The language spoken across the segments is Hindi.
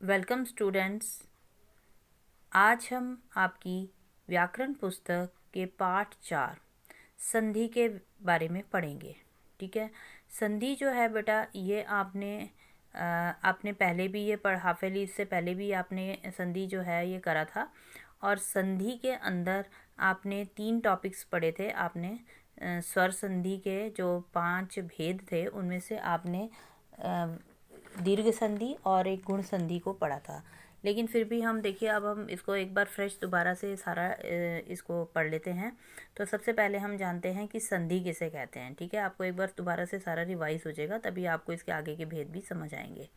Welcome students. आज हम आपकी व्याकरण पुस्तक के पाठ 4 संधि के बारे में पढ़ेंगे। ठीक है। संधि जो है बेटा, ये आपने पहले भी ये पढ़ा, हाफ ईयरली इससे पहले भी आपने संधि जो है ये करा था। और संधि के अंदर आपने 3 टॉपिक्स पढ़े थे। आपने स्वर संधि के जो 5 भेद थे उनमें से आपने दीर्घ संधि और एक गुण संधि को पढ़ा था। लेकिन फिर भी हम देखिए, अब हम इसको एक बार फ्रेश दोबारा से सारा इसको पढ़ लेते हैं। तो सबसे पहले हम जानते हैं कि संधि किसे कहते हैं। ठीक है, आपको एक बार दोबारा से सारा रिवाइज हो जाएगा, तभी आपको इसके आगे के भेद भी समझ आएंगे।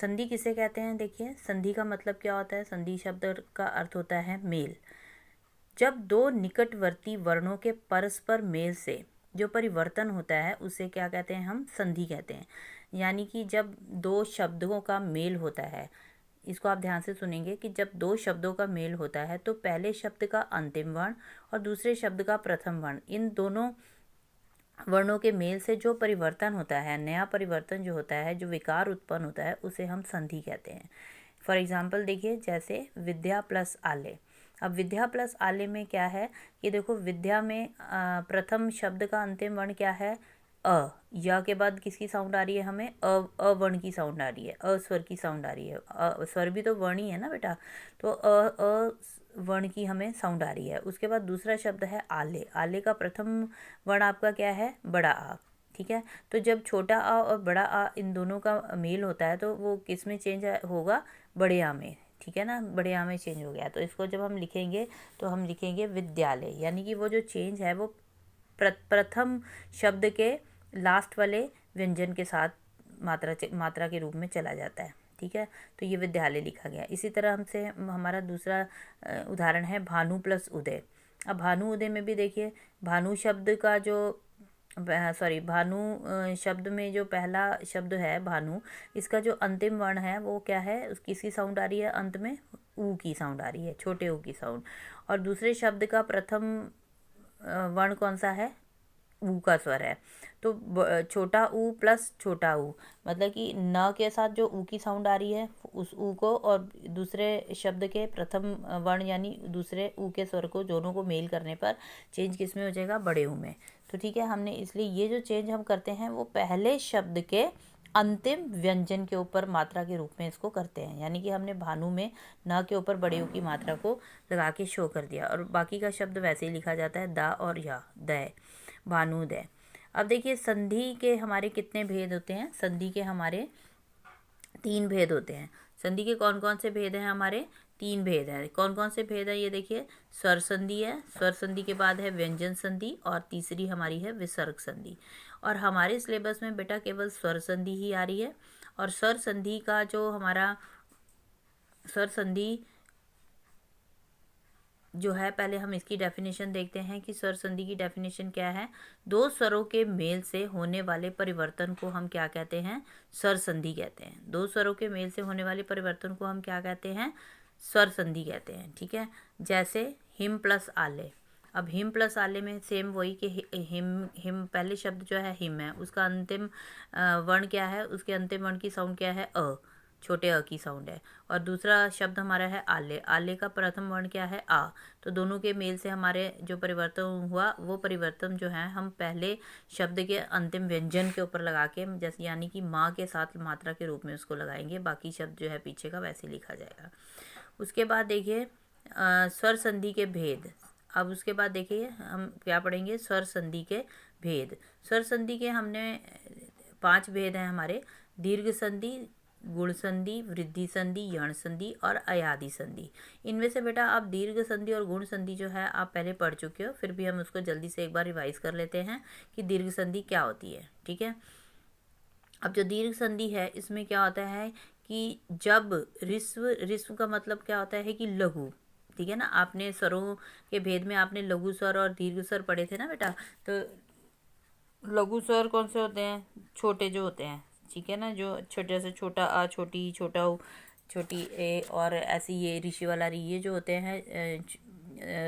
संधि किसे कहते हैं? देखिए, संधि का मतलब क्या होता है। संधि शब्द का अर्थ होता है मेल। जब दो निकटवर्ती वर्णों के परस्पर मेल से जो परिवर्तन होता है उसे क्या कहते हैं? हम संधि कहते हैं। यानी कि जब दो शब्दों का मेल होता है, इसको आप ध्यान से सुनेंगे कि जब दो शब्दों का मेल होता है तो पहले शब्द का अंतिम वर्ण और दूसरे शब्द का प्रथम वर्ण, इन दोनों वर्णों के मेल से जो परिवर्तन होता है, नया परिवर्तन जो होता है, जो विकार उत्पन्न होता है, उसे हम संधि कहते हैं। फॉर एग्जाम्पल देखिए, जैसे विद्या प्लस आले। अब विद्या प्लस आले में क्या है कि देखो, विद्या में प्रथम शब्द का अंतिम वर्ण क्या है? अ। या के बाद किसकी साउंड आ रही है? हमें अ वर्ण की साउंड आ रही है, अ स्वर की साउंड आ रही है। स्वर भी तो वर्ण ही है ना बेटा, तो अ वर्ण की हमें साउंड आ रही है। उसके बाद दूसरा शब्द है आले। आले का प्रथम वर्ण आपका क्या है? बड़ा आ। ठीक है, तो जब छोटा आ और बड़ा आ इन दोनों का मेल होता है तो वो किस में चेंज होगा? बड़े आ में। ठीक है ना, बड़े आ में चेंज हो गया। तो इसको जब हम लिखेंगे तो हम लिखेंगे विद्यालय, यानी कि वो जो चेंज है वो प्रथम शब्द के लास्ट वाले व्यंजन के साथ मात्रा के रूप में चला जाता है। ठीक है, तो ये विद्यालय लिखा गया। इसी तरह हमसे हमारा दूसरा उदाहरण है भानु प्लस उदय। अब भानु उदय में भी देखिए, भानु शब्द का जो भानु शब्द में जो पहला शब्द है भानु, इसका जो अंतिम वर्ण है वो क्या है? किसकी साउंड आ रही है? अंत में ऊ की साउंड आ रही है, छोटे ऊ की साउंड। और दूसरे शब्द का प्रथम वर्ण कौन सा है? ऊ का स्वर है। तो छोटा ऊ प्लस छोटा ऊ, मतलब कि न के साथ जो ऊ की साउंड आ रही है उस ऊ को, और दूसरे शब्द के प्रथम वर्ण यानी दूसरे ऊ के स्वर को, दोनों को मेल करने पर चेंज किस में हो जाएगा? बड़े ऊ में। तो ठीक है, हमने इसलिए ये जो चेंज हम करते हैं वो पहले शब्द के अंतिम व्यंजन के ऊपर मात्रा के रूप में इसको करते हैं। यानी कि हमने भानु में न के ऊपर बड़े ऊ की मात्रा को लगा के शो कर दिया, और बाकी का शब्द वैसे ही लिखा जाता है, दा और या, दय, भानुदय। अब देखिए, संधि के हमारे कितने भेद होते हैं? संधि के हमारे 3 भेद होते हैं। संधि के कौन कौन से भेद हैं? हमारे 3 भेद हैं। कौन कौन से भेद हैं? ये देखिए, स्वर संधि है, स्वर संधि के बाद है व्यंजन संधि, और तीसरी हमारी है विसर्ग संधि। और हमारे सिलेबस में बेटा केवल स्वर संधि ही आ रही है। और स्वर संधि का जो हमारा स्वर संधि जो है, पहले हम इसकी डेफिनेशन देखते हैं कि स्वर संधि की डेफिनेशन क्या है। दो स्वरों के मेल से होने वाले परिवर्तन को हम क्या कहते हैं? स्वर संधि कहते हैं। दो स्वरों के मेल से होने वाले परिवर्तन को हम क्या कहते हैं? स्वर संधि कहते हैं। ठीक है, जैसे हिम प्लस आले। अब हिम प्लस आले में सेम वही कि हिम पहले शब्द जो है हिम है, उसका अंतिम वर्ण क्या है? उसके अंतिम वर्ण की साउंड क्या है? अ, छोटे अ की साउंड है। और दूसरा शब्द हमारा है आले। आले का प्रथम वर्ण क्या है? आ। तो दोनों के मेल से हमारे जो परिवर्तन हुआ वो परिवर्तन जो है हम पहले शब्द के अंतिम व्यंजन के ऊपर लगा के, जैसे यानी कि माँ के साथ मात्रा के रूप में उसको लगाएंगे। बाकी शब्द जो है पीछे का वैसे लिखा जाएगा। उसके बाद देखिए स्वर संधि के भेद। अब उसके बाद देखिए हम क्या पढ़ेंगे? स्वर संधि के भेद। स्वर संधि के हमने 5 भेद हैं हमारे: दीर्घ संधि, गुण संधि, वृद्धि संधि, यण संधि और अयादि संधि। इनमें से बेटा आप दीर्घ संधि और गुण संधि जो है आप पहले पढ़ चुके हो, फिर भी हम उसको जल्दी से एक बार रिवाइज कर लेते हैं कि दीर्घ संधि क्या होती है। ठीक है, अब जो दीर्घ संधि है इसमें क्या होता है कि जब ऋस्व का मतलब क्या होता है कि लघु। ठीक है ना, आपने स्वरों के भेद में आपने लघु स्वर और दीर्घ स्वर पढ़े थे ना बेटा। तो लघु स्वर कौन से होते हैं? छोटे जो होते हैं। ठीक है ना, जो छोटे से छोटा आ, छोटी, छोटा ऊ, छोटी ए, और ऐसी ये ऋषि वाला री, ये जो होते हैं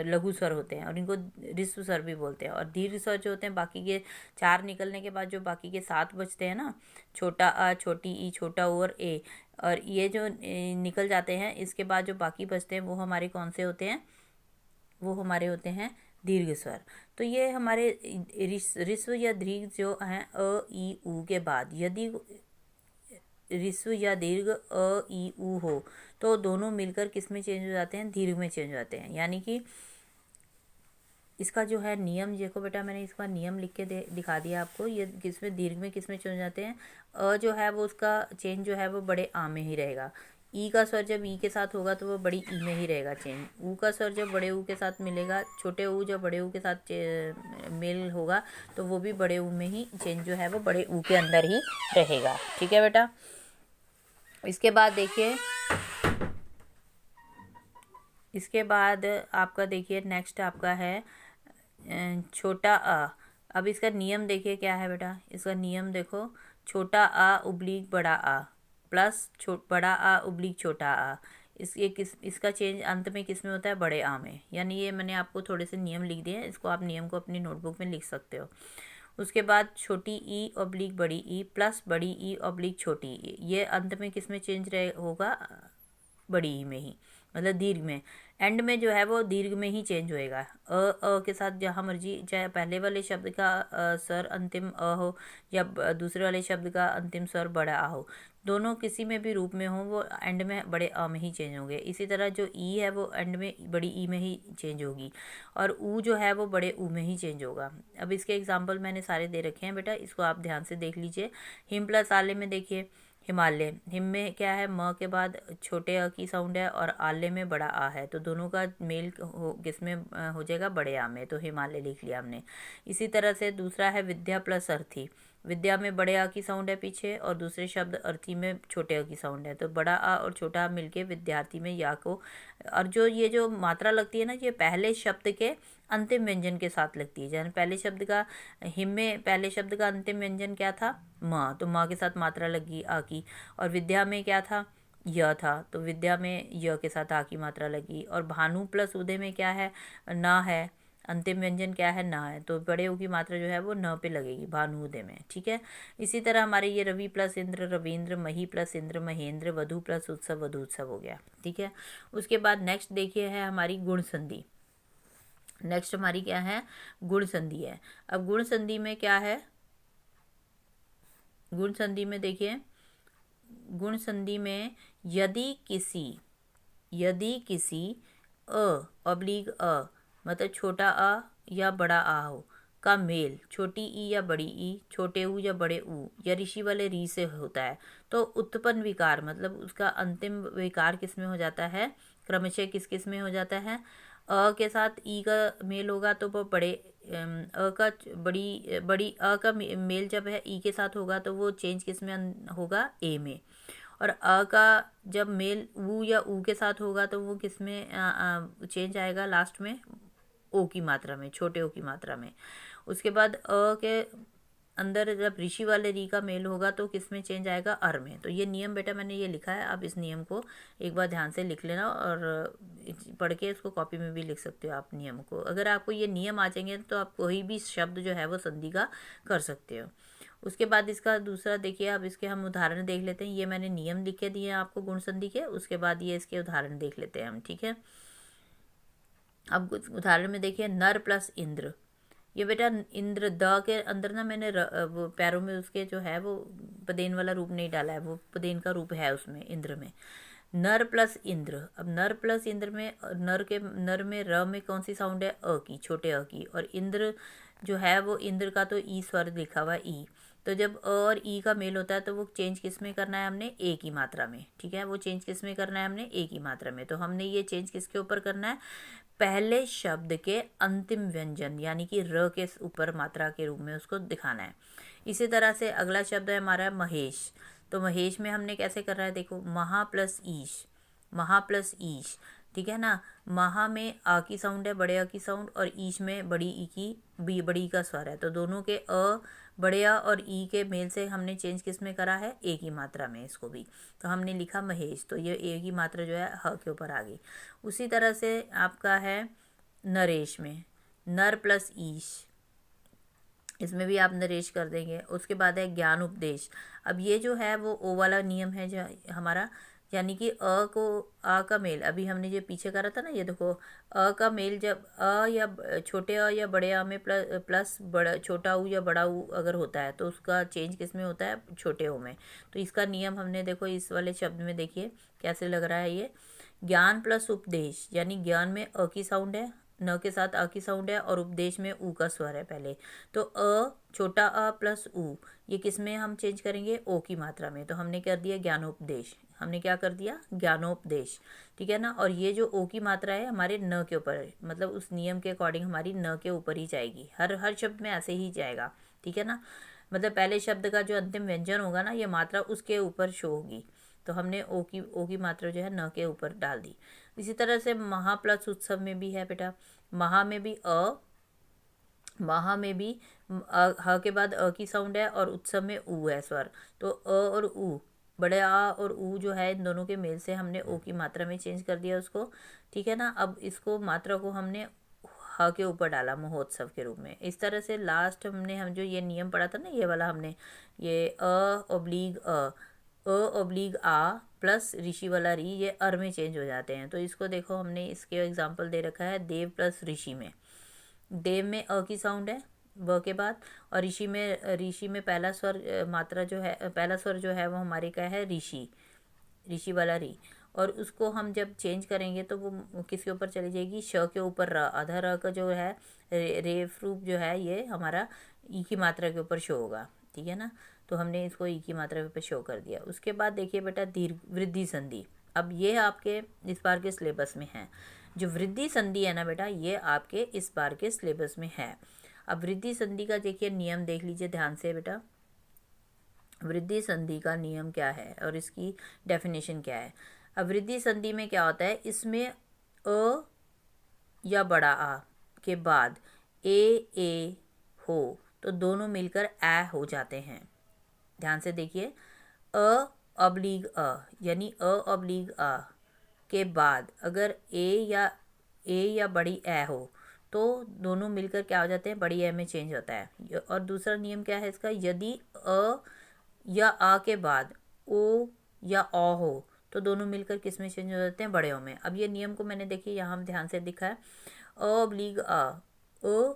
लघु स्वर होते हैं और इनको ह्रस्व स्वर भी बोलते हैं। और दीर्घ स्वर जो होते हैं बाकी के 4 निकलने के बाद जो बाकी के 7 बचते हैं ना, छोटा अ, छोटी ई, छोटा ऊ और ए, और ये जो निकल जाते हैं, इसके बाद जो बाकी बचते हैं वो हमारे कौन से होते हैं, वो हमारे होते हैं दीर्घ स्वर। तो ये हमारे ह्रस्व या दीर्घ जो हैं अ ई उ के बाद यदि ह्रस्व या दीर्घ अ ई उ हो तो दोनों मिलकर किस में चेंज हो जाते हैं, दीर्घ में चेंज हो जाते हैं। यानी कि इसका जो है नियम, देखो बेटा मैंने इसका नियम लिख के दिखा दिया आपको। ये किस में दीर्घ में किस में चेंज हो जाते हैं, अ जो है वो उसका चेंज जो है वो बड़े आ में ही रहेगा। ई का स्वर जब ई के साथ होगा तो वो बड़ी ई में ही रहेगा चेंज। ऊ का स्वर जब बड़े ऊ के साथ मिलेगा, छोटे ऊ जब बड़े ऊ के साथ मेल होगा तो वो भी बड़े ऊ में ही चेंज जो है वो बड़े ऊ के अंदर ही रहेगा। ठीक है बेटा। इसके बाद देखिए, इसके बाद आपका देखिए नेक्स्ट आपका है छोटा आ। अब इसका नियम देखिए क्या है बेटा, इसका नियम देखो, छोटा आ उब्लिक बड़ा आ प्लस बड़ा आ उब्लिक छोटा आ। इसका चेंज अंत में किस में होता है, बड़े आ में। यानी ये मैंने आपको थोड़े से नियम लिख दिए हैं, इसको आप नियम को अपनी नोटबुक में लिख सकते हो। उसके बाद छोटी ई ऑब्लिक बड़ी ई प्लस बड़ी ई ऑब्लिक छोटी ई, ये अंत में किस में चेंज होगा, बड़ी ई में ही, मतलब दीर्घ में। एंड में जो है वो दीर्घ में ही चेंज होएगा। अ के साथ जहाँ मर्जी, चाहे पहले वाले शब्द का स्वर अंतिम अ हो या दूसरे वाले शब्द का अंतिम स्वर बड़ा आ हो, दोनों किसी में भी रूप में हो वो एंड में बड़े अ में ही चेंज होंगे। इसी तरह जो ई है वो एंड में बड़ी ई में ही चेंज होगी और ऊ जो है वो बड़े ऊ में ही चेंज होगा। अब इसके एग्जाम्पल मैंने सारे दे रखे हैं बेटा, इसको आप ध्यान से देख लीजिए। हिम प्लस आले में देखिए, हिमालय, हिम में क्या है, म के बाद छोटे अ की साउंड है और आले में बड़ा आ है, तो दोनों का मेल हो किसमें हो जाएगा, बड़े आ में, तो हिमालय लिख लिया हमने। इसी तरह से दूसरा है विद्या प्लस अर्थी। विद्या में बड़े आ की साउंड है पीछे और दूसरे शब्द अर्थी में छोटे अ की साउंड है, तो बड़ा आ और छोटा आ मिलके विद्यार्थी में या को, और जो ये जो मात्रा लगती है ना, ये पहले शब्द के अंतिम व्यंजन के साथ लगती है। जैसे पहले शब्द का, हिम में पहले शब्द का अंतिम व्यंजन क्या था, माँ, तो माँ के साथ मात्रा लगी आ की। और विद्या में क्या था, य था, तो विद्या में य के साथ आ की मात्रा लगी। और भानु प्लस उदय में क्या है, ना है, अंतिम व्यंजन क्या है, ना है, तो बड़े ऊ की मात्रा जो है वो न पे लगेगी भानु उदय में। ठीक है। इसी तरह हमारे ये रवि प्लस इंद्र रविंद्र, मही प्लस इंद्र महेंद्र, वधु प्लस उत्सव वधु उत्सव हो गया। ठीक है। उसके बाद नेक्स्ट देखिए है हमारी गुण संधि। नेक्स्ट हमारी क्या है, गुण संधि है। अब गुण संधि में क्या है, गुण संधि में देखिए, गुण संधि में यदि किसी अ ऑब्लिक अ, मतलब छोटा अ या बड़ा आ हो का मेल छोटी ई या बड़ी ई, छोटे ऊ या बड़े ऊ या ऋषि वाले री से होता है, तो उत्पन्न विकार, मतलब उसका अंतिम विकार किस में हो जाता है, क्रमशः किस में हो जाता है, अ के साथ ई का मेल होगा तो वो बड़े अ का बड़ी अ का मेल जब है ई के साथ होगा तो वो चेंज किस में होगा, ए में। और अ का जब मेल ऊ या ऊ के साथ होगा तो वो किस में चेंज आएगा, लास्ट में ओ की मात्रा में, छोटे ओ की मात्रा में। उसके बाद अ के अंदर जब ऋषि वाले री का मेल होगा तो किस में चेंज आएगा, अर में। तो ये नियम बेटा मैंने ये लिखा है, आप इस नियम को एक बार ध्यान से लिख लेना और पढ़ के इसको कॉपी में भी लिख सकते हो आप नियम को। अगर आपको ये नियम आ जाएंगे तो आप कोई भी शब्द जो है वो संधि का कर सकते हो। उसके बाद इसका दूसरा देखिए, अब इसके हम उदाहरण देख लेते हैं। ये मैंने नियम लिख के दिए हैं आपको गुण संधि के, उसके बाद ये इसके उदाहरण देख लेते हैं हम। ठीक है। अब कुछ उदाहरण में देखिए, नर प्लस इंद्र। ये बेटा इंद्र द के अंदर ना मैंने वो पैरों में उसके जो है वो पदेन वाला रूप नहीं डाला है, वो पदेन का रूप है उसमें इंद्र में। नर प्लस इंद्र, अब नर प्लस इंद्र में नर में र में कौन सी साउंड है, अ की, छोटे अ की। और इंद्र जो है वो इंद्र का तो ई स्वर लिखा हुआ है, ई। तो जब अ और ई का मेल होता है तो वो चेंज किस में करना है हमने, ए की मात्रा में। ठीक है। वो चेंज किस में करना है हमने, ए की मात्रा में। तो हमने ये चेंज किसके ऊपर करना है, पहले शब्द के अंतिम व्यंजन यानी कि र के ऊपर मात्रा के रूप में उसको दिखाना है। इसी तरह से अगला शब्द है हमारा महेश। तो महेश में हमने कैसे कर रहा है, देखो, महा प्लस ईश, महा प्लस ईश। ठीक है ना। महा में आ की साउंड है, बड़े अ की साउंड, और ईश में बड़ी ई की बड़ी का स्वर है, तो दोनों के अ बड़े अ और ई के मेल से हमने चेंज किस में करा है, ए की मात्रा में इसको भी। तो हमने लिखा महेश, तो ये ए की मात्रा जो है ह के ऊपर आ गई। उसी तरह से आपका है नरेश में, नर प्लस ईश, इसमें भी आप नरेश कर देंगे। उसके बाद है ज्ञान उपदेश। अब ये जो है वो ओ वाला नियम है जो हमारा, यानी कि अ को, आ का मेल अभी हमने जो पीछे करा था ना, ये देखो अ का मेल जब अ या छोटे अ या बड़े अ में प्लस बड़ा छोटा ऊ या बड़ा ऊ अगर होता है तो उसका चेंज किस में होता है, छोटे ओ में। तो इसका नियम हमने देखो इस वाले शब्द में देखिए कैसे लग रहा है ये, ज्ञान प्लस उपदेश, यानी ज्ञान में अ की साउंड है, न के साथ अ की साउंड है, और उपदेश में ऊ का स्वर है पहले। तो अ छोटा अ प्लस ऊ, ये किस में हम चेंज करेंगे, ओ की मात्रा में। तो हमने कर दिया ज्ञानोपदेश, हमने क्या कर दिया, ज्ञानोपदेश, ठीक है ना। और ये जो ओ की मात्रा है हमारे न के ऊपर है, मतलब उस नियम के अकॉर्डिंग हमारी न के ऊपर ही जाएगी, हर हर शब्द में ऐसे ही जाएगा, ठीक है ना। मतलब पहले शब्द का जो अंतिम व्यंजन होगा ना, ये मात्रा उसके ऊपर शो होगी। तो हमने ओ की मात्रा जो है न के ऊपर डाल दी। इसी तरह से महा प्लस उत्सव में भी है बेटा, महा में भी महा में भी ह के बाद अ की साउंड है, और उत्सव में ऊ है स्वर। तो अ और ऊ, बड़े आ और ऊ जो है इन दोनों के मेल से हमने ओ की मात्रा में चेंज कर दिया उसको, ठीक है ना। अब इसको मात्रा को हमने ह के ऊपर डाला महोत्सव के रूप में। इस तरह से लास्ट हम जो ये नियम पढ़ा था ना, ये वाला हमने, ये अ ओब्लिग आ प्लस ऋषि वाला री, ये अर में चेंज हो जाते हैं। तो इसको देखो हमने इसके एग्जाम्पल दे रखा है देव प्लस ऋषि में। देव में अ की साउंड है व के बाद, और ऋषि में पहला स्वर मात्रा जो है, पहला स्वर जो है वो हमारे का है ऋषि, ऋषि वाला री। और उसको हम जब चेंज करेंगे तो वो किसके ऊपर चली जाएगी, श के ऊपर र, आधा र का जो है रेफ रूप जो है ये हमारा ई की मात्रा के ऊपर शो होगा, ठीक है ना। तो हमने इसको ई की मात्रा के ऊपर शो कर दिया। उसके बाद देखिए बेटा दीर्घ वृद्धि संधि। अब ये आपके इस बार के सिलेबस में है, जो वृद्धि संधि है ना बेटा, ये आपके इस बार के सिलेबस में है। अब वृद्धि संधि का देखिए नियम देख लीजिए ध्यान से बेटा, वृद्धि संधि का नियम क्या है और इसकी डेफिनेशन क्या है। अब वृद्धि संधि में क्या होता है, इसमें अ या बड़ा आ के बाद ए हो तो दोनों मिलकर ए हो जाते हैं। ध्यान से देखिए, अ ऑब्लिग अ, यानी अ ऑब्लिग आ के बाद अगर ए या बड़ी ए हो तो दोनों मिलकर क्या हो जाते हैं, बड़ी ए में चेंज होता है। और दूसरा नियम क्या है इसका, यदि अ या आ के बाद ओ या औ हो तो दोनों मिलकर किस में चेंज हो जाते हैं, बड़े ओ में। अब ये नियम को मैंने देखिए यहाँ ध्यान से दिखा है, अ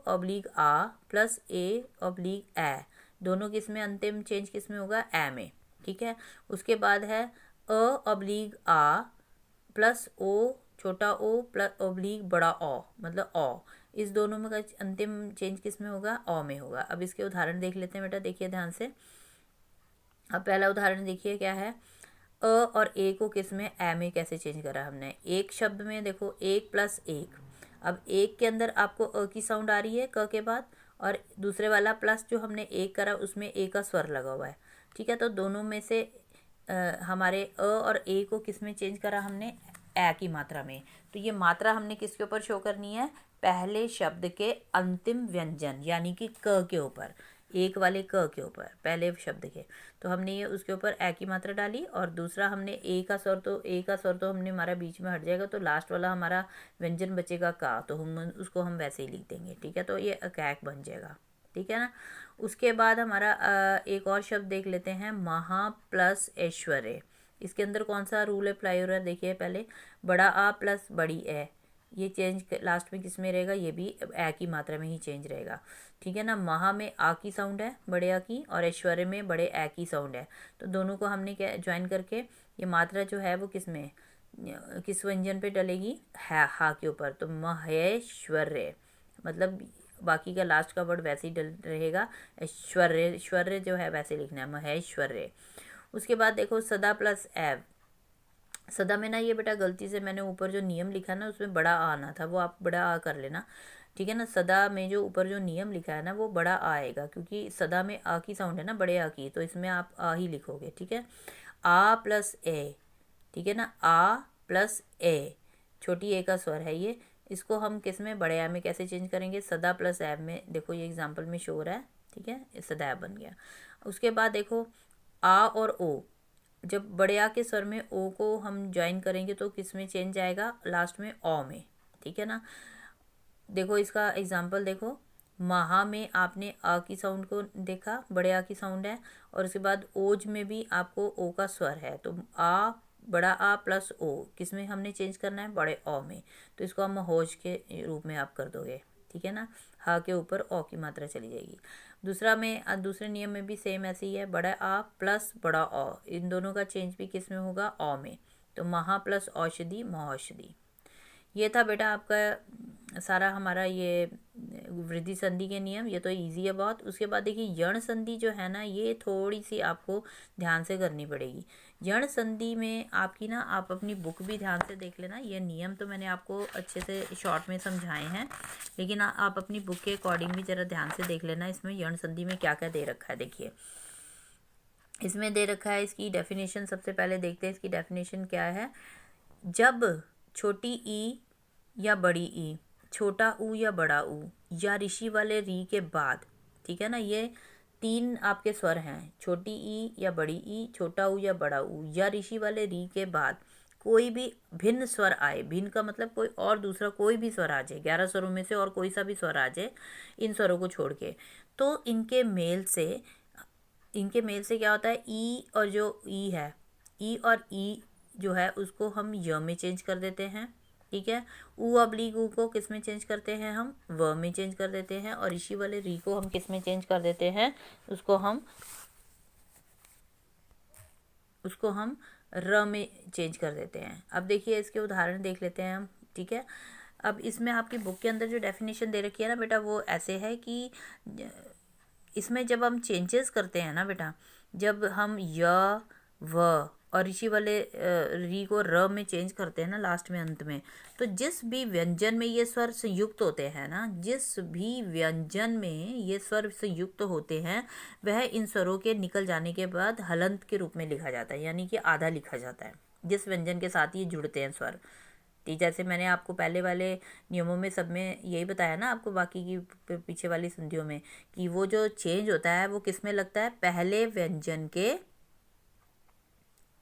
ऑब्लिग आ प्लस ए ऑब्लिग ए, दोनों किस में अंतिम चेंज किस में होगा, ए में, ठीक है। उसके बाद है अ ऑब्लिग आ प्लस ओ छोटा ओ प्लस ऑब्लिग बड़ा ओ, मतलब ओ, इस दोनों में का अंतिम चेंज किस में होगा, ओ में होगा। अब इसके उदाहरण देख लेते हैं बेटा, देखिए ध्यान से। अब पहला उदाहरण देखिए क्या है, अ और ए को किस में, ए में कैसे चेंज करा हमने। एक शब्द में देखो एक प्लस एक, अब एक के अंदर आपको अ की साउंड आ रही है क के बाद, और दूसरे वाला प्लस जो हमने एक करा उसमें ए का स्वर लगा हुआ है, ठीक है। तो दोनों में से हमारे अ और ए को किस में चेंज करा हमने, ए की मात्रा में। तो ये मात्रा हमने किसके ऊपर शो करनी है, पहले शब्द के अंतिम व्यंजन यानी कि क के ऊपर, एक वाले क के ऊपर पहले शब्द के। तो हमने ये उसके ऊपर ए की मात्रा डाली, और दूसरा हमने ए का स्वर तो हमने हमारा बीच में हट जाएगा, तो लास्ट वाला हमारा व्यंजन बचेगा का, तो हम उसको हम वैसे ही लिख देंगे, ठीक है। तो ये अकैक बन जाएगा, ठीक है ना। उसके बाद हमारा एक और शब्द देख लेते हैं, महा प्लस ऐश्वर्य। इसके अंदर कौन सा रूल अप्लाई हो रहा है, देखिए पहले बड़ा आ प्लस बड़ी ए, ये चेंज लास्ट में किस में रहेगा, ये भी ए की मात्रा में ही चेंज रहेगा, ठीक है ना। महा में आ की साउंड है बड़े आ की, और ऐश्वर्य में बड़े ए की साउंड है। तो दोनों को हमने क्या ज्वाइन करके ये मात्रा जो है वो किस में, किस व्यंजन पे डलेगी, है हा के ऊपर। तो महेश्वर्य, मतलब बाकी का लास्ट का वर्ड वैसे ही डल रहेगा, ऐश्वर्य जो है वैसे लिखना है, महेश्वर्य। उसके बाद देखो सदा प्लस एव। सदा में ना ये बेटा गलती से मैंने ऊपर जो नियम लिखा ना उसमें बड़ा आ आना था, वो आप बड़ा आ कर लेना, ठीक है ना। सदा में जो ऊपर जो नियम लिखा है ना वो बड़ा आ आएगा, क्योंकि सदा में आ की साउंड है ना बड़े आ की, तो इसमें आप आ ही लिखोगे, ठीक है। आ प्लस ए, ठीक है ना, आ प्लस ए, छोटी ए का स्वर है ये, इसको हम किस में, बड़े आ में कैसे चेंज करेंगे, सदा प्लस ऐब में। देखो ये एग्जाम्पल में शो हो रहा है, ठीक है, सदैव बन गया। उसके बाद देखो आ और ओ, जब बड़े आ के स्वर में ओ को हम ज्वाइन करेंगे तो किस में चेंज आएगा, लास्ट में ओ में, ठीक है ना। देखो इसका एग्जाम्पल देखो, महा में आपने अ की साउंड को देखा, बड़े आ की साउंड है, और उसके बाद ओज में भी आपको ओ का स्वर है, तो आ, बड़ा आ प्लस ओ किस में हमने चेंज करना है, बड़े ओ में, तो इसको हम होज के रूप में आप कर दोगे, ठीक है ना। हा के ऊपर ओ की मात्रा चली जाएगी। दूसरा में दूसरे नियम में भी सेम ऐसे ही है, बड़ा आ प्लस बड़ा ओ, इन दोनों का चेंज भी किस में होगा, ओ में, तो महा प्लस औषधि महौषधि। ये था बेटा आपका सारा हमारा ये वृद्धि संधि के नियम, ये तो इजी है बहुत। उसके बाद देखिए यण संधि जो है ना, ये थोड़ी सी आपको ध्यान से करनी पड़ेगी। यण संधि में आपकी ना, आप अपनी बुक भी ध्यान से देख लेना, ये नियम तो मैंने आपको अच्छे से शॉर्ट में समझाए हैं, लेकिन आप अपनी बुक के अकॉर्डिंग भी ज़रा ध्यान से देख लेना इसमें यण संधि में क्या क्या दे रखा है। देखिए इसमें दे रखा है, इसकी डेफिनेशन सबसे पहले देखते हैं, इसकी डेफिनेशन क्या है। जब छोटी ई या बड़ी ई, छोटा ऊ या बड़ा ऊ, या ऋषि वाले री के बाद, ठीक है ना, ये तीन आपके स्वर हैं, छोटी ई या बड़ी ई, छोटा ऊ या बड़ा ऊ, या ऋषि वाले री के बाद कोई भी भिन्न स्वर आए, भिन्न का मतलब कोई और दूसरा कोई भी स्वर आ जाए, 11 स्वरों में से और कोई सा भी स्वर आ जाए इन स्वरों को छोड़ के, तो इनके मेल से क्या होता है, ई और जो ई है, ई और ई जो है उसको हम य में चेंज कर देते हैं, ठीक है। ऊ अब्लिक ऊ को किस में चेंज करते हैं, हम व में चेंज कर देते हैं, और ऋषि वाले री को हम किस में चेंज कर देते हैं, उसको हम र में चेंज कर देते हैं। अब देखिए इसके उदाहरण देख लेते हैं हम, ठीक है। अब इसमें आपकी बुक के अंदर जो डेफिनेशन दे रखी है ना बेटा, वो ऐसे है कि इसमें जब हम चेंजेस करते हैं ना बेटा, जब हम य व और ऋषि वाले री को र में चेंज करते हैं ना लास्ट में अंत में, तो जिस भी व्यंजन में ये स्वर संयुक्त होते हैं ना, जिस भी व्यंजन में ये स्वर संयुक्त होते हैं, वह इन स्वरों के निकल जाने के बाद हलंत के रूप में लिखा जाता है, यानी कि आधा लिखा जाता है जिस व्यंजन के साथ ये जुड़ते हैं स्वर। तो जैसे मैंने आपको पहले वाले नियमों में सब में यही बताया ना आपको, बाकी की पीछे वाली संधियों में, कि वो जो चेंज होता है वो किस में लगता है, पहले व्यंजन के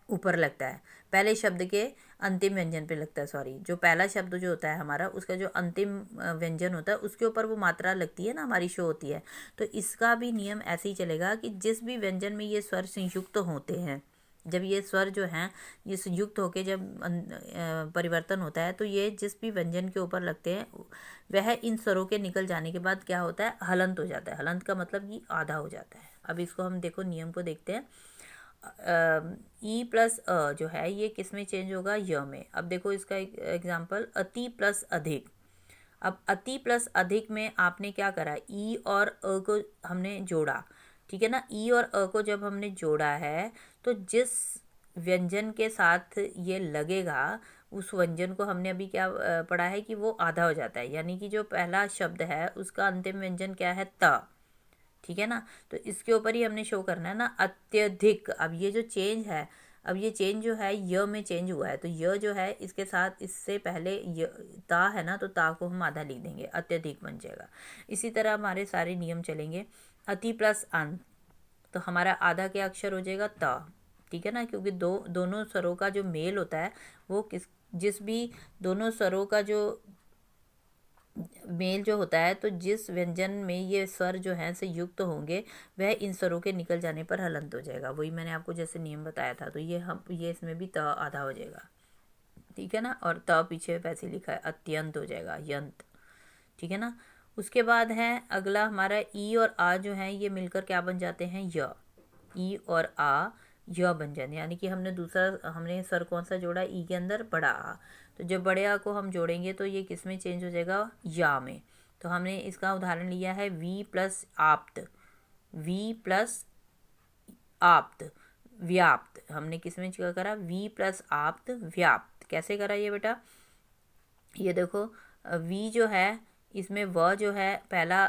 ऊपर लगता है, पहले शब्द के अंतिम व्यंजन पे लगता है, सॉरी, जो पहला शब्द जो होता है हमारा, उसका जो अंतिम व्यंजन होता है उसके ऊपर वो मात्रा लगती है ना हमारी, शो होती है। तो इसका भी नियम ऐसे ही चलेगा कि जिस भी व्यंजन में ये स्वर संयुक्त होते हैं, जब ये स्वर जो हैं ये संयुक्त होके जब परिवर्तन होता है, तो ये जिस भी व्यंजन के ऊपर लगते हैं वह इन स्वरों के निकल जाने के बाद क्या होता है, हलंत हो जाता है। हलंत का मतलब कि आधा हो जाता है। अब इसको हम देखो नियम को देखते हैं। ई प्लस अ जो है ये किस में चेंज होगा, य में। अब देखो इसका एग्जाम्पल, अति प्लस अधिक। अब अति प्लस अधिक में आपने क्या करा, ई और अ को हमने जोड़ा, ठीक है ना। ई और अ को जब हमने जोड़ा है, तो जिस व्यंजन के साथ ये लगेगा उस व्यंजन को हमने अभी क्या पढ़ा है कि वो आधा हो जाता है, यानी कि जो पहला शब्द है उसका अंतिम व्यंजन क्या है, त, ठीक है ना। तो इसके ऊपर ही हमने शो करना है ना, अत्यधिक। अब ये जो चेंज है, अब ये चेंज जो है य में चेंज हुआ है, तो य जो है इसके साथ इससे पहले य ता है ना, तो ता को हम आधा लिख देंगे, अत्यधिक बन जाएगा। इसी तरह हमारे सारे नियम चलेंगे। अति प्लस अन, तो हमारा आधा क्या अक्षर हो जाएगा, ता, ठीक है ना, क्योंकि दोनों स्वरों का जो मेल होता है वो जिस भी दोनों स्वरों का जो मेल जो होता है, तो जिस व्यंजन में ये स्वर जो हैं से युक्त होंगे वह इन स्वरों के निकल जाने पर हलंत हो जाएगा। वही मैंने आपको जैसे नियम बताया था, तो ये इसमें भी त आधा हो जाएगा, ठीक है ना। और त पीछे वैसे लिखा है, अत्यंत हो जाएगा, यंत, ठीक है ना। उसके बाद है अगला हमारा, ई और आ जो है ये मिलकर क्या बन जाते हैं, य। ई और आ य बन जाते हैं, यानी कि हमने स्वर कौन सा जोड़ा, ई के अंदर बड़ा आ, तो जब बड़े आ को हम जोड़ेंगे तो ये किस में चेंज हो जाएगा, या में। तो हमने इसका उदाहरण लिया है वी प्लस आप्त, वी प्लस आप्त, व्याप्त। हमने किस में क्या करा, वी प्लस आप्त व्याप्त। कैसे करा ये बेटा, ये देखो, वी जो है इसमें व जो है पहला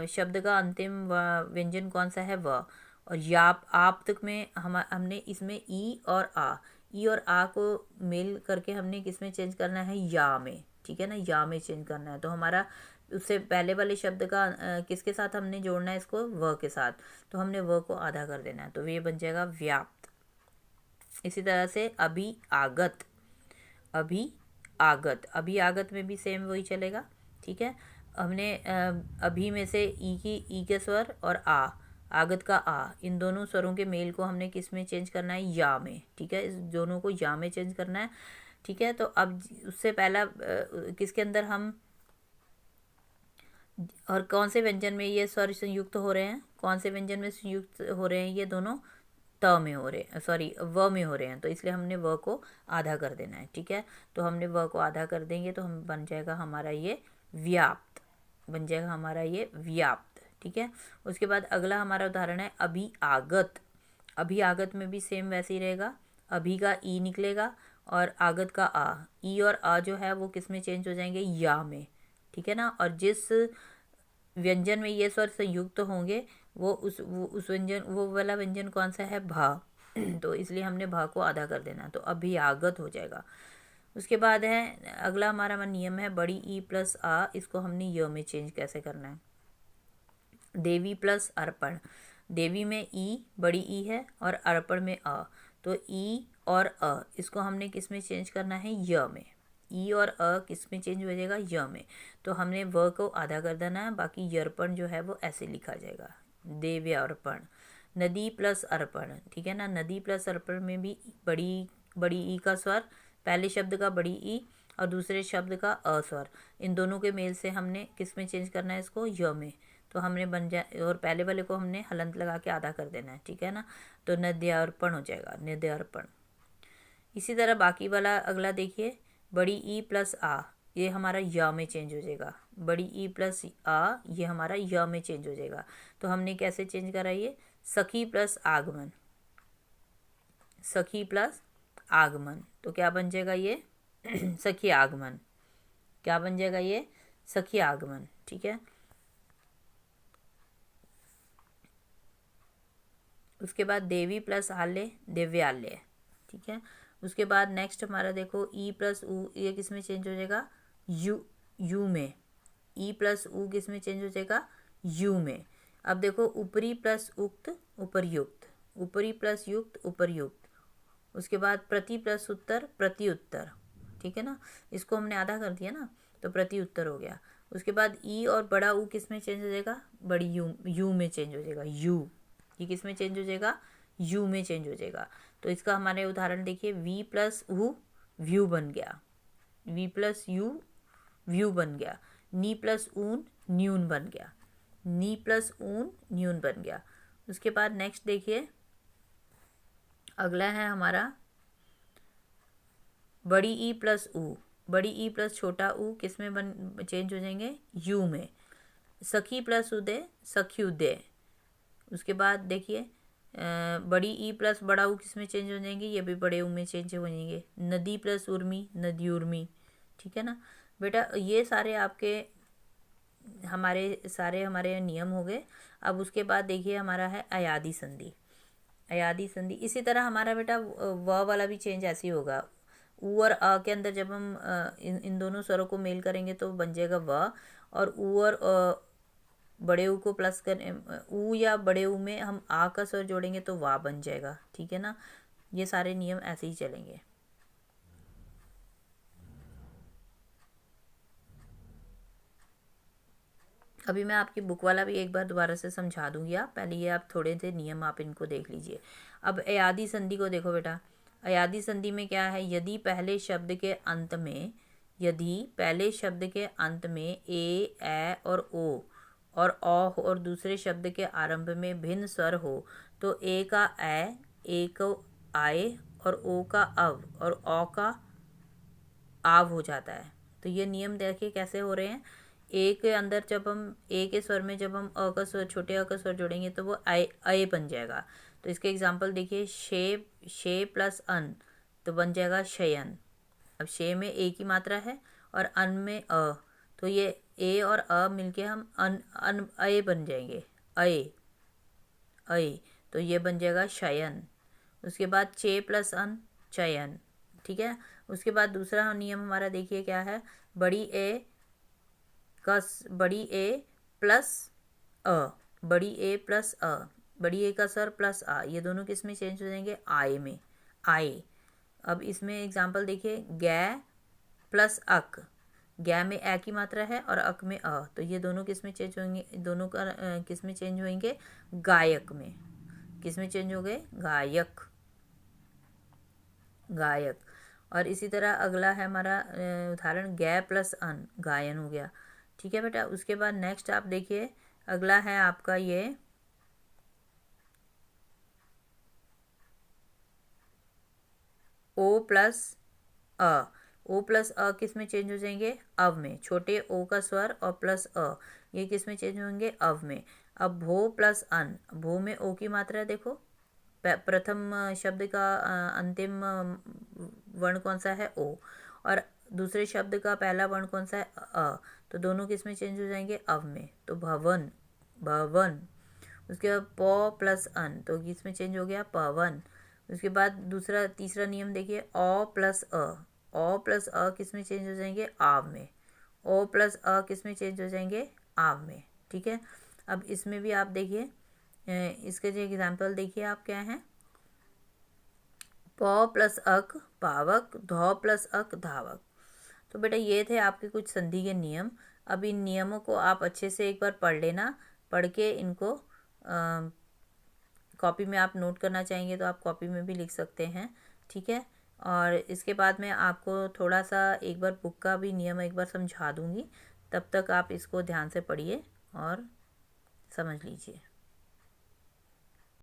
शब्द का अंतिम व्यंजन कौन सा है, व। और आप तक में हमने इसमें ई और आ को मेल करके हमने किस में चेंज करना है, या में, ठीक है ना, या में चेंज करना है। तो हमारा उससे पहले वाले शब्द का किसके साथ हमने जोड़ना है, इसको व के साथ, तो हमने व को आधा कर देना है, तो ये बन जाएगा व्याप्त। इसी तरह से अभी आगत, अभी आगत में भी सेम वही चलेगा, ठीक है। हमने अभी में से ई के स्वर और आगत का इन दोनों स्वरों के मेल को हमने किस में चेंज करना है, या में। ठीक है, इस दोनों को या में चेंज करना है। ठीक है, तो अब उससे पहला किसके अंदर हम और कौन से व्यंजन में ये स्वर संयुक्त हो रहे हैं, कौन से व्यंजन में संयुक्त हो रहे हैं, ये दोनों त में हो रहे हैं, सॉरी व में हो रहे हैं। तो इसलिए हमने व को आधा कर देना है। ठीक है, तो हमने व को आधा कर देंगे तो हम बन जाएगा हमारा ये व्याप्त, बन जाएगा हमारा ये व्याप्त। ठीक है, उसके बाद अगला हमारा उदाहरण है अभी आगत। अभी आगत में भी सेम वैसे ही रहेगा, अभी का ई निकलेगा और आगत का ई और जो है वो किस में चेंज हो जाएंगे, या में। ठीक है ना, और जिस व्यंजन में ये स्वर संयुक्त होंगे वो उस व्यंजन, वो वाला व्यंजन कौन सा है, भा। तो इसलिए हमने भा को आधा कर देना, तो अभी आगत हो जाएगा। उसके बाद है अगला हमारा नियम है बड़ी ई प्लस इसको हमने य में चेंज कैसे करना है। देवी प्लस अर्पण, देवी में ई, बड़ी ई है, और अर्पण में तो ई और इसको हमने किस में चेंज करना है, य में। ई और किस में चेंज हो जाएगा, य में। तो हमने व को आधा कर देना है, बाकी यर्पण जो है वो ऐसे लिखा जाएगा, देव्यार्पण। नदी प्लस अर्पण, ठीक है ना, नदी प्लस अर्पण में भी बड़ी ई का स्वर, पहले शब्द का बड़ी ई और दूसरे शब्द का स्वर, इन दोनों के मेल से हमने किस में चेंज करना है, इसको य में। तो हमने बन जाए, और पहले वाले को हमने हलंत लगा के आधा कर देना है। ठीक है ना, तो नद्यार्पण हो जाएगा, नद्यार्पण। इसी तरह बाकी वाला अगला देखिए, बड़ी ई प्लस ये हमारा या में चेंज हो जाएगा, बड़ी ई प्लस ये हमारा या में चेंज हो जाएगा। तो हमने कैसे चेंज करा, ये सखी प्लस आगमन, सखी प्लस आगमन, तो क्या बन जाएगा ये सखी आगमन, क्या बन जाएगा ये सखी आगमन। ठीक है, उसके बाद देवी प्लस आल्य, दिव्यालय। ठीक है, उसके बाद नेक्स्ट हमारा देखो ई प्लस उ, ये किस में चेंज हो जाएगा, यू में। ई प्लस उ किस में चेंज हो जाएगा, यू में। अब देखो ऊपरी प्लस उक्त, उपर्युक्त, ऊपरी प्लस युक्त, उपर्युक्त। उसके बाद प्रति प्लस उत्तर, प्रति उत्तर। ठीक है ना, इसको हमने आधा कर दिया ना, तो प्रति उत्तर हो गया। उसके बाद ई और बड़ा उ किस में चेंज हो जाएगा, बड़ी यू में चेंज हो जाएगा, यू। ये किस में चेंज हो जाएगा, यू में चेंज हो जाएगा। तो इसका हमारे उदाहरण देखिए, वी प्लस उ व्यू बन गया, वी प्लस यू व्यू बन गया। नी प्लस ऊन न्यून बन गया, नी प्लस ऊन न्यून बन गया। उसके बाद नेक्स्ट देखिए, अगला है हमारा बड़ी ई प्लस उ, बड़ी ई प्लस छोटा उ किस में चेंज हो जाएंगे, यू में। सखी प्लस उदय, सख्युदय। उसके बाद देखिए बड़ी ई प्लस बड़ा ऊ किस में चेंज हो जाएंगे, ये भी बड़े ऊ में चेंज हो जाएंगे। नदी प्लस उर्मी, नदी उर्मी। ठीक है ना बेटा, ये सारे आपके हमारे नियम हो गए। अब उसके बाद देखिए हमारा है अयादी संधि, अयादी संधि। इसी तरह हमारा बेटा व वाला भी चेंज ऐसे ही होगा, ऊ और के अंदर जब हम इन दोनों स्वरों को मेल करेंगे तो बन जाएगा व, और ऊ और बड़े ऊ को प्लस करें, ऊ या बड़े ऊ में हम का स्वर जोड़ेंगे तो वाह बन जाएगा। ठीक है ना, ये सारे नियम ऐसे ही चलेंगे। अभी मैं आपकी बुक वाला भी एक बार दोबारा से समझा दूंगी, आप पहले ये आप थोड़े से नियम आप इनको देख लीजिए। अब अयादी संधि को देखो बेटा, अयादी संधि में क्या है, यदि पहले शब्द के अंत में, यदि पहले शब्द के अंत में ए और ओ और और दूसरे शब्द के आरंभ में भिन्न स्वर हो तो ए का ए को आए और ओ का अव और औ का आव हो जाता है। तो ये नियम देखिए कैसे हो रहे हैं, ए के अंदर जब हम ए के स्वर में जब हम अ का स्वर, छोटे अ का स्वर जोड़ेंगे तो वो अय बन जाएगा। तो इसके एग्जांपल देखिए, शे प्लस अन तो बन जाएगा शयन। अब शे में ए की मात्रा है और अन में तो ये ए और मिलके हम अन अय बन जाएंगे, अय तो ये बन जाएगा शयन। उसके बाद चे प्लस अन, चयन। ठीक है, उसके बाद दूसरा नियम हमारा देखिए क्या है, बड़ी ए प्लस बड़ी ए प्लस बड़ी ए का स्वर प्लस ये दोनों किस में चेंज हो जाएंगे, आए में, आए। अब इसमें एग्जांपल देखिए, गै प्लस अक गै में ए की मात्रा है और अक में अ, तो ये दोनों किस में चेंज होंगे, दोनों का किस में चेंज होंगे, गायक में। किस में चेंज हो गए, गायक, गायक। और इसी तरह अगला है हमारा उदाहरण गै प्लस अन, गायन हो गया। ठीक है बेटा। उसके बाद नेक्स्ट आप देखिए, अगला है आपका ये ओ प्लस अ। ओ प्लस अ किस में चेंज हो जाएंगे, अव में। छोटे ओ का स्वर और प्लस अ, ये किस में चेंज होंगे, अव में। अब भो प्लस अन, भो में ओ की मात्रा है, देखो प्रथम शब्द का अंतिम वर्ण कौन सा है, ओ, और दूसरे शब्द का पहला वर्ण कौन सा है, अ, तो दोनों किस में चेंज हो जाएंगे, अव में, तो भवन, भवन। उसके बाद प प्लस अन, तो किस में चेंज हो गया, पवन। उसके बाद दूसरा तीसरा नियम देखिए, अ प्लस अ, अ प्लस अ किस में चेंज हो जाएंगे, आव में। ओ प्लस अ किस में चेंज हो जाएंगे, आव में। ठीक है। अब इसमें भी आप देखिए, इसके जो एग्जाम्पल देखिए आप क्या हैं, प प्लस अक पावक, ध प्लस अक धावक। तो बेटा ये थे आपके कुछ संधि के नियम। अब इन नियमों को आप अच्छे से एक बार पढ़ लेना, पढ़ के इनको कॉपी में आप नोट करना चाहेंगे तो आप कॉपी में भी लिख सकते हैं। ठीक है। और इसके बाद मैं आपको थोड़ा सा एक बार बुक का भी नियम एक बार समझा दूंगी, तब तक आप इसको ध्यान से पढ़िए और समझ लीजिए।